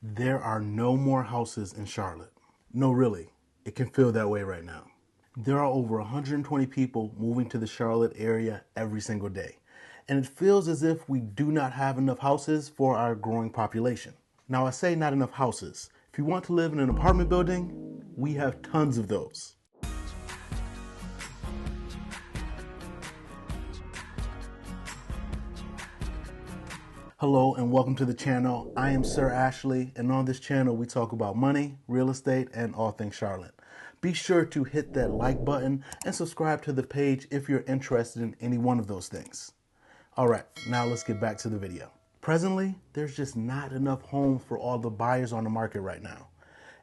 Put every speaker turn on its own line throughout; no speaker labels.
There are no more houses in Charlotte. No, really, it can feel that way right now. There are over 120 people moving to the Charlotte area every single day, and it feels as if we do not have enough houses for our growing population. Now, I say not enough houses. If you want to live in an apartment building, we have tons of those. Hello and welcome to the channel. I am Sir Ashley, and on this channel we talk about money, real estate, and all things Charlotte. Be sure to hit that like button and subscribe to the page if you're interested in any one of those things. Alright, now let's get back to the video. Presently, there's just not enough homes for all the buyers on the market right now.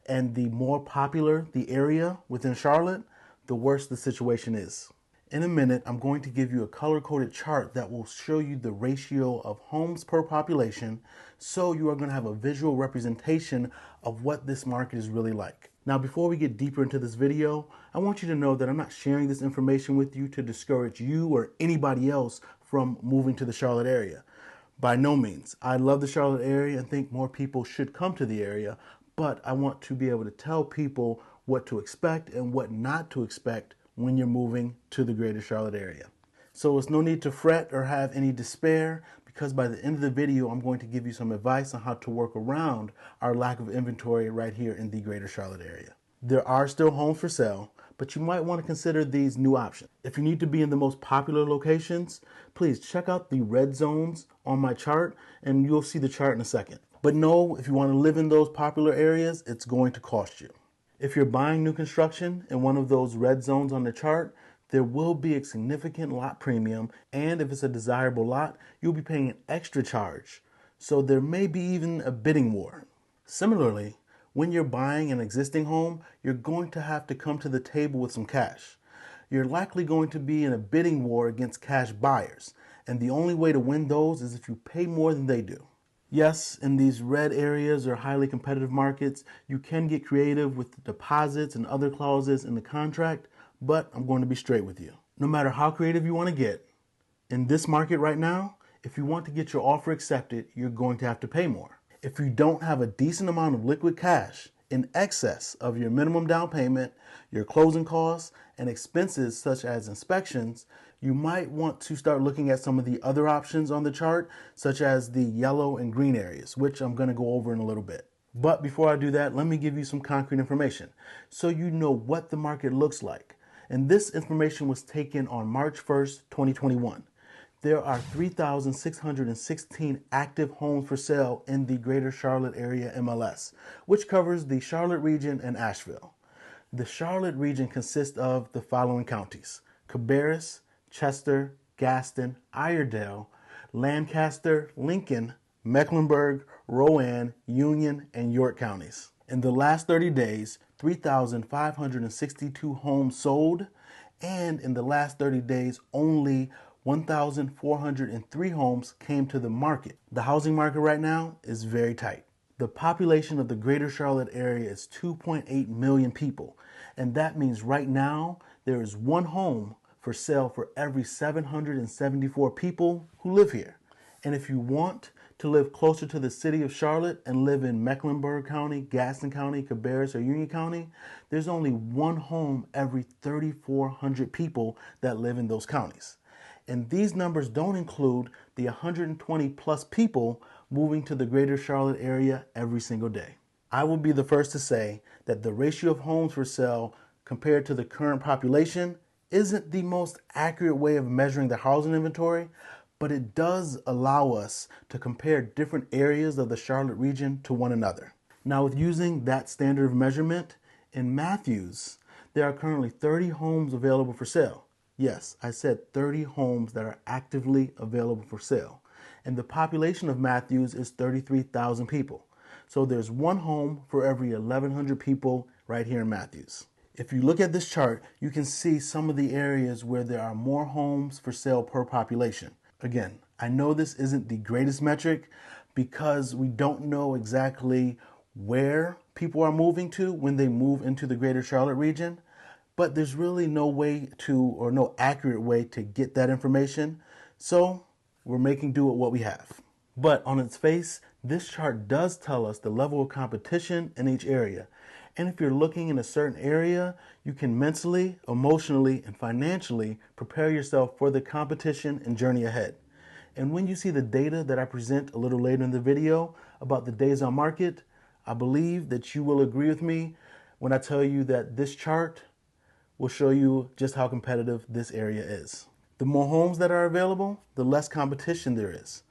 And the more popular the area within Charlotte, the worse the situation is. In a minute, I'm going to give you a color-coded chart that will show you the ratio of homes per population, so you are going to have a visual representation of what this market is really like. Now, before we get deeper into this video, I want you to know that I'm not sharing this information with you to discourage you or anybody else from moving to the Charlotte area. By no means. I love the Charlotte area and think more people should come to the area, but I want to be able to tell people what to expect and what not to expect when you're moving to the greater Charlotte area. So it's no need to fret or have any despair, because by the end of the video, I'm going to give you some advice on how to work around our lack of inventory right here in the greater Charlotte area. There are still homes for sale, but you might want to consider these new options. If you need to be in the most popular locations, please check out the red zones on my chart, and you'll see the chart in a second. But know, if you want to live in those popular areas, it's going to cost you. If you're buying new construction in one of those red zones on the chart, there will be a significant lot premium, and if it's a desirable lot, you'll be paying an extra charge. So there may be even a bidding war. Similarly, when you're buying an existing home, you're going to have to come to the table with some cash. You're likely going to be in a bidding war against cash buyers, and the only way to win those is if you pay more than they do. Yes, in these red areas or highly competitive markets, you can get creative with deposits and other clauses in the contract, but I'm going to be straight with you. No matter how creative you want to get, in this market right now, if you want to get your offer accepted, you're going to have to pay more. If you don't have a decent amount of liquid cash in excess of your minimum down payment, your closing costs, and expenses such as inspections, you might want to start looking at some of the other options on the chart, such as the yellow and green areas, which I'm going to go over in a little bit. But before I do that, let me give you some concrete information so you know what the market looks like. And this information was taken on March 1st, 2021. There are 3,616 active homes for sale in the greater Charlotte area MLS, which covers the Charlotte region and Asheville. The Charlotte region consists of the following counties: Cabarrus, Chester, Gaston, Iredell, Lancaster, Lincoln, Mecklenburg, Rowan, Union, and York counties. In the last 30 days, 3,562 homes sold, and in the last 30 days, only 1,403 homes came to the market. The housing market right now is very tight. The population of the greater Charlotte area is 2.8 million people, and that means right now there is one home for sale for every 774 people who live here. And if you want to live closer to the city of Charlotte and live in Mecklenburg County, Gaston County, Cabarrus, or Union County, there's only one home every 3,400 people that live in those counties. And these numbers don't include the 120 plus people moving to the greater Charlotte area every single day. I will be the first to say that the ratio of homes for sale compared to the current population isn't the most accurate way of measuring the housing inventory, but it does allow us to compare different areas of the Charlotte region to one another. Now, with using that standard of measurement, in Matthews, there are currently 30 homes available for sale. Yes, I said 30 homes that are actively available for sale. And the population of Matthews is 33,000 people. So there's one home for every 1,100 people right here in Matthews. If you look at this chart, you can see some of the areas where there are more homes for sale per population. Again, I know this isn't the greatest metric because we don't know exactly where people are moving to when they move into the greater Charlotte region, but there's really no way to, or no accurate way to get that information. So we're making do with what we have. But on its face, This chart does tell us the level of competition in each area. And if you're looking in a certain area, you can mentally, emotionally, and financially prepare yourself for the competition and journey ahead. And when you see the data that I present a little later in the video about the days on market, I believe that you will agree with me when I tell you that this chart will show you just how competitive this area is. The more homes that are available, the less competition there is,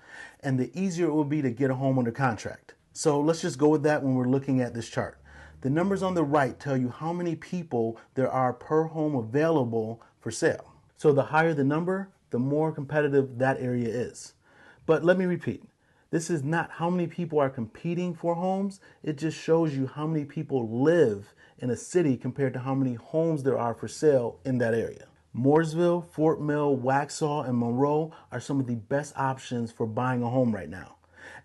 and the easier it will be to get a home under contract. So let's just go with that when we're looking at this chart. The numbers on the right tell you how many people there are per home available for sale. So the higher the number, the more competitive that area is. But let me repeat, this is not how many people are competing for homes. It just shows you how many people live in a city compared to how many homes there are for sale in that area. Mooresville, Fort Mill, Waxhaw, and Monroe are some of the best options for buying a home right now.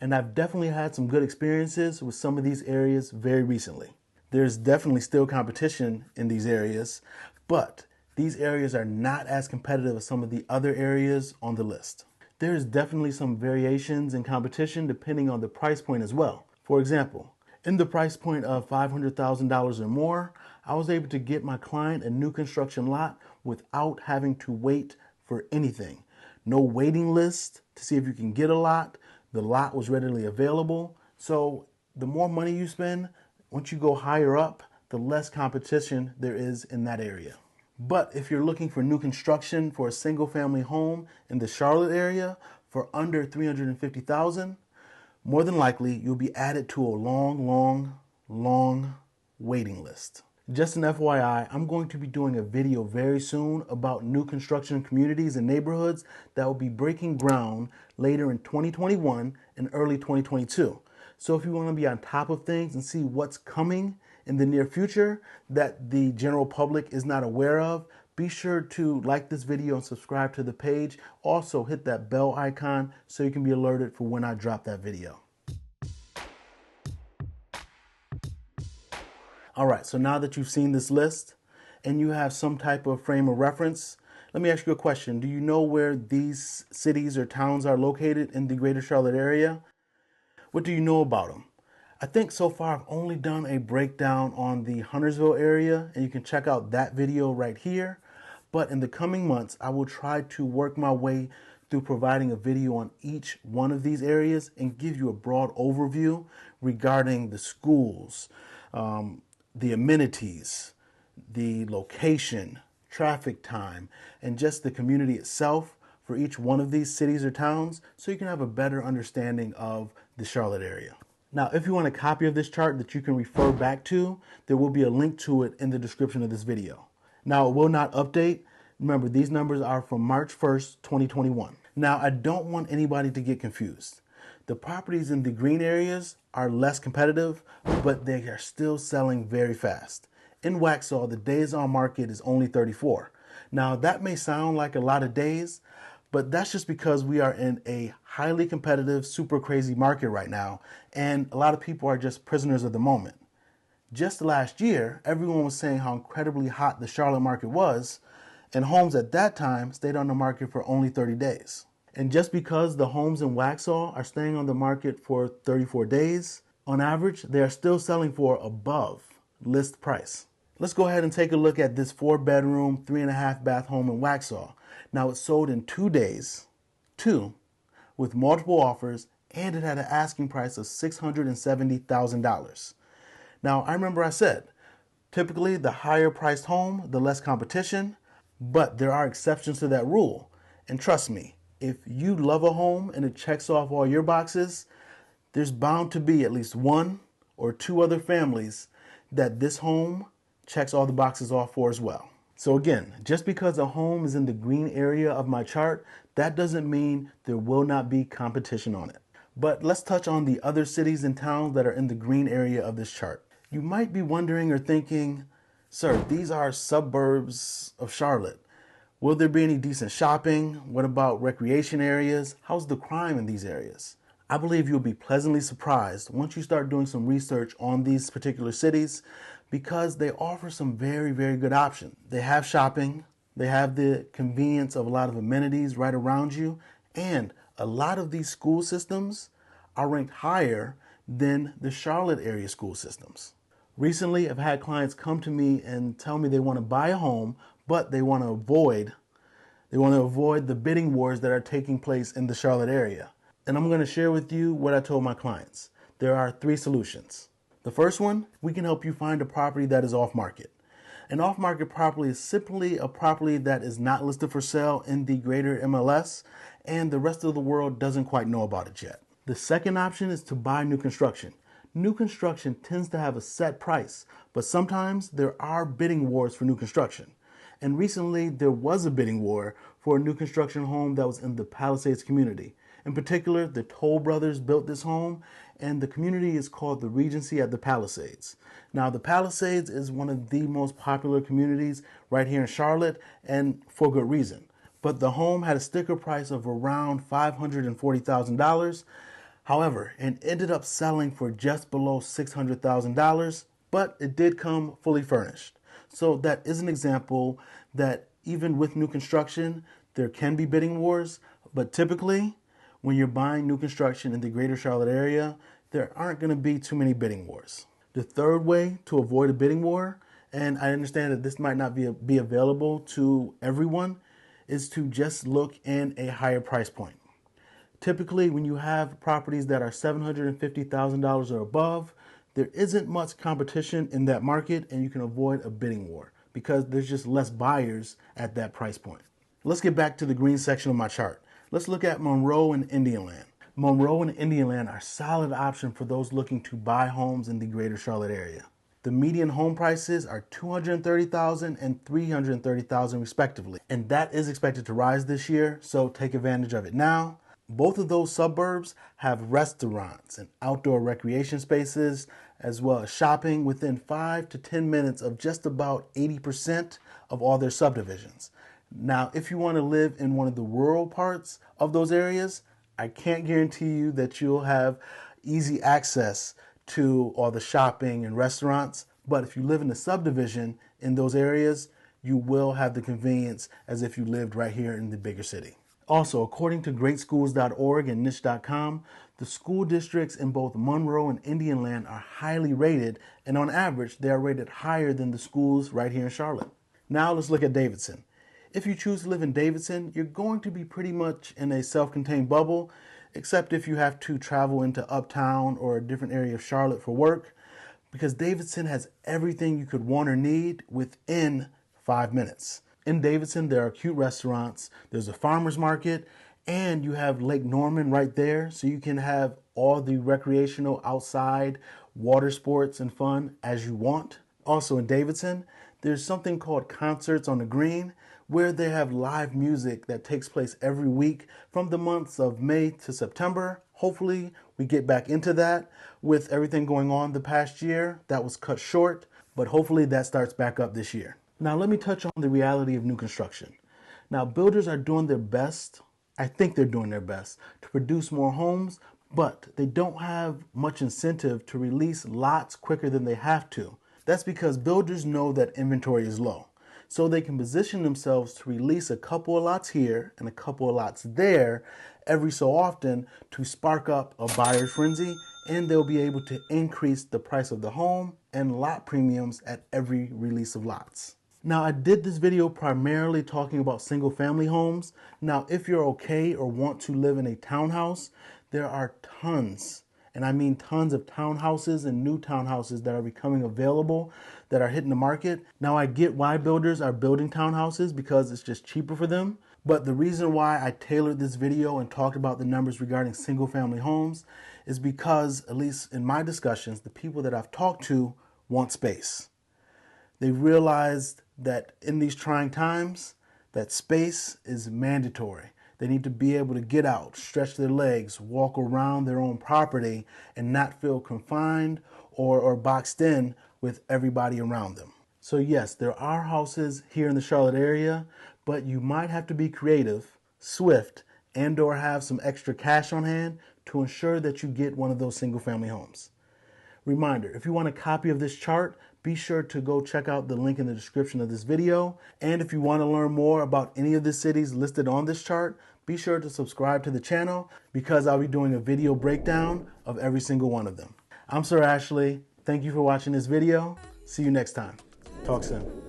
And I've definitely had some good experiences with some of these areas very recently. There's definitely still competition in these areas, but these areas are not as competitive as some of the other areas on the list. There's definitely some variations in competition depending on the price point as well. For example, in the price point of $500,000 or more, I was able to get my client a new construction lot without having to wait for anything. No waiting list to see if you can get a lot. The lot was readily available. So the more money you spend, once you go higher up, the less competition there is in that area. But if you're looking for new construction for a single family home in the Charlotte area for under $350,000, more than likely you'll be added to a long waiting list. Just an FYI, I'm going to be doing a video very soon about new construction communities and neighborhoods that will be breaking ground later in 2021 and early 2022. So if you want to be on top of things and see what's coming in the near future that the general public is not aware of, be sure to like this video and subscribe to the page. Also hit that bell icon so you can be alerted for when I drop that video. All right, so now that you've seen this list and you have some type of frame of reference, let me ask you a question. Do you know where these cities or towns are located in the greater Charlotte area? What do you know about them? I think so far I've only done a breakdown on the Huntersville area, and you can check out that video right here. But in the coming months, I will try to work my way through providing a video on each one of these areas and give you a broad overview regarding the schools, the amenities, the location, traffic time, and just the community itself for each one of these cities or towns so you can have a better understanding of the Charlotte area. Now, if you want a copy of this chart that you can refer back to, there will be a link to it in the description of this video. Now, it will not update. Remember, these numbers are from March 1st, 2021. Now, I don't want anybody to get confused. The properties in the green areas are less competitive, but they are still selling very fast. In Waxhaw, the days on market is only 34. Now, that may sound like a lot of days, but that's just because we are in a highly competitive, super crazy market right now, and a lot of people are just prisoners of the moment. Just last year, everyone was saying how incredibly hot the Charlotte market was, and homes at that time stayed on the market for only 30 days. And just because the homes in Waxhaw are staying on the market for 34 days, on average, they are still selling for above list price. Let's go ahead and take a look at this 4-bedroom, 3.5-bath home in Waxhaw. Now, it sold in 2 days, with multiple offers, and it had an asking price of $670,000. Now, I remember I said, typically the higher priced home, the less competition, but there are exceptions to that rule. And trust me, if you love a home and it checks off all your boxes, there's bound to be at least one or two other families that this home checks all the boxes off for as well. So again, just because a home is in the green area of my chart, that doesn't mean there will not be competition on it. But let's touch on the other cities and towns that are in the green area of this chart. You might be wondering or thinking, sir, these are suburbs of Charlotte. Will there be any decent shopping? What about recreation areas? How's the crime in these areas? I believe you'll be pleasantly surprised once you start doing some research on these particular cities, because they offer some very good options. They have shopping, they have the convenience of a lot of amenities right around you, and a lot of these school systems are ranked higher than the Charlotte area school systems. Recently, I've had clients come to me and tell me they want to buy a home, but they want to avoid the bidding wars that are taking place in the Charlotte area. And I'm going to share with you what I told my clients. There are 3 solutions. The first one, we can help you find a property that is off market. An off market property is simply a property that is not listed for sale in the greater MLS and the rest of the world doesn't quite know about it yet. The second option is to buy new construction. New construction tends to have a set price, but sometimes there are bidding wars for new construction. And recently there was a bidding war for a new construction home that was in the Palisades community. In particular, the Toll brothers built this home, and the community is called the Regency at the Palisades. Now, the Palisades is one of the most popular communities right here in Charlotte, and for good reason. But the home had a sticker price of around $540,000. However, it ended up selling for just below $600,000, but it did come fully furnished. So that is an example that even with new construction, there can be bidding wars, but typically, when you're buying new construction in the greater Charlotte area, there aren't going to be too many bidding wars. The third way to avoid a bidding war, and I understand that this might not be available to everyone, is to just look in a higher price point. Typically, when you have properties that are $750,000 or above, there isn't much competition in that market and you can avoid a bidding war because there's just less buyers at that price point. Let's get back to the green section of my chart. Let's look at Monroe and Indianland. Monroe and Indianland are a solid option for those looking to buy homes in the greater Charlotte area. The median home prices are $230,000 and $330,000 respectively, and that is expected to rise this year, so take advantage of it now. Both of those suburbs have restaurants and outdoor recreation spaces, as well as shopping within 5 to 10 minutes of just about 80% of all their subdivisions. Now, if you want to live in one of the rural parts of those areas, I can't guarantee you that you'll have easy access to all the shopping and restaurants, but if you live in a subdivision in those areas, you will have the convenience as if you lived right here in the bigger city. Also, according to greatschools.org and niche.com, the school districts in both Monroe and Indianland are highly rated, and on average, they are rated higher than the schools right here in Charlotte. Now let's look at Davidson. If you choose to live in Davidson, you're going to be pretty much in a self-contained bubble, except if you have to travel into Uptown or a different area of Charlotte for work, because Davidson has everything you could want or need within 5 minutes. In Davidson, there are cute restaurants, there's a farmer's market, and you have Lake Norman right there, so you can have all the recreational outside water sports and fun as you want. Also in Davidson, there's something called Concerts on the Green, where they have live music that takes place every week from the months of May to September. Hopefully we get back into that with everything going on the past year. That was cut short, but hopefully that starts back up this year. Now let me touch on the reality of new construction. Now builders are doing their best, I think they're doing their best, to produce more homes, but they don't have much incentive to release lots quicker than they have to. That's because builders know that inventory is low. So they can position themselves to release a couple of lots here and a couple of lots there every so often to spark up a buyer's frenzy, and they'll be able to increase the price of the home and lot premiums at every release of lots. Now, I did this video primarily talking about single family homes. Now, if you're okay or want to live in a townhouse, there are tons, and I mean tons of townhouses and new townhouses that are becoming available that are hitting the market. Now, I get why builders are building townhouses because it's just cheaper for them. But the reason why I tailored this video and talked about the numbers regarding single family homes is because, at least in my discussions, the people that I've talked to want space. They realized that in these trying times, that space is mandatory. They need to be able to get out, stretch their legs, walk around their own property, and not feel confined or boxed in with everybody around them. So yes, there are houses here in the Charlotte area, but you might have to be creative, swift, and or have some extra cash on hand to ensure that you get one of those single family homes. Reminder, if you want a copy of this chart, be sure to go check out the link in the description of this video. And if you want to learn more about any of the cities listed on this chart, be sure to subscribe to the channel because I'll be doing a video breakdown of every single one of them. I'm Sir Ashley. Thank you for watching this video. See you next time. Talk soon.